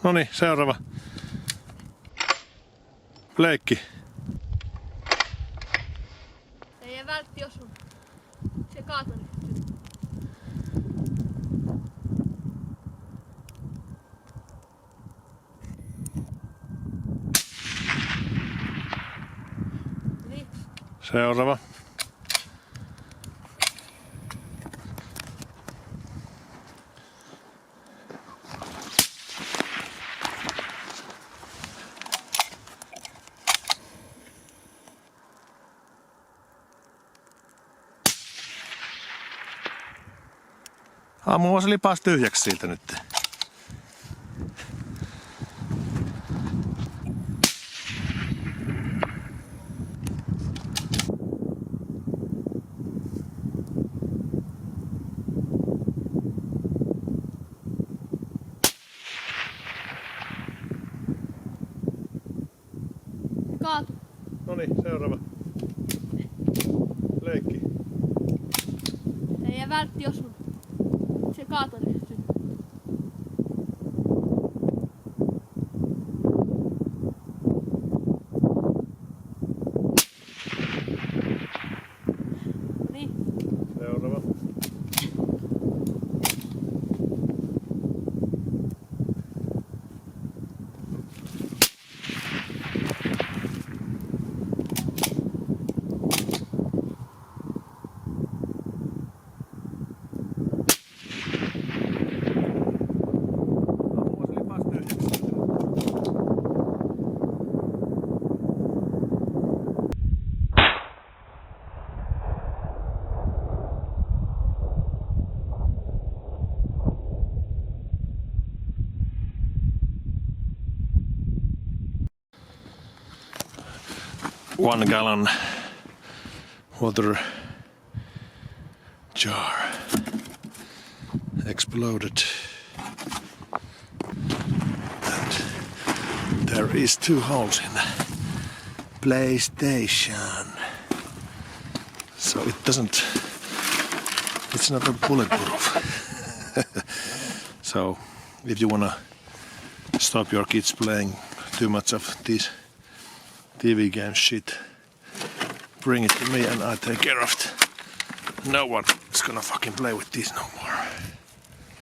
Noniin, seuraava. Leikki. Ei vältti osunut. Se kaatoi. Niin. Seuraava. Aamulla se lipas tyhjäksi siltä nyt. Kaatu. Noniin, seuraava. Leikki. Ei vältti osunut. Se kaatoi. Niin. Seuraava. One gallon water jar exploded, and there is 2 holes in the PlayStation, so it's not a bulletproof. So if you wanna stop your kids playing too much of these TV game shit, bring it to me and I take care of it. No one is gonna fucking play with these no more.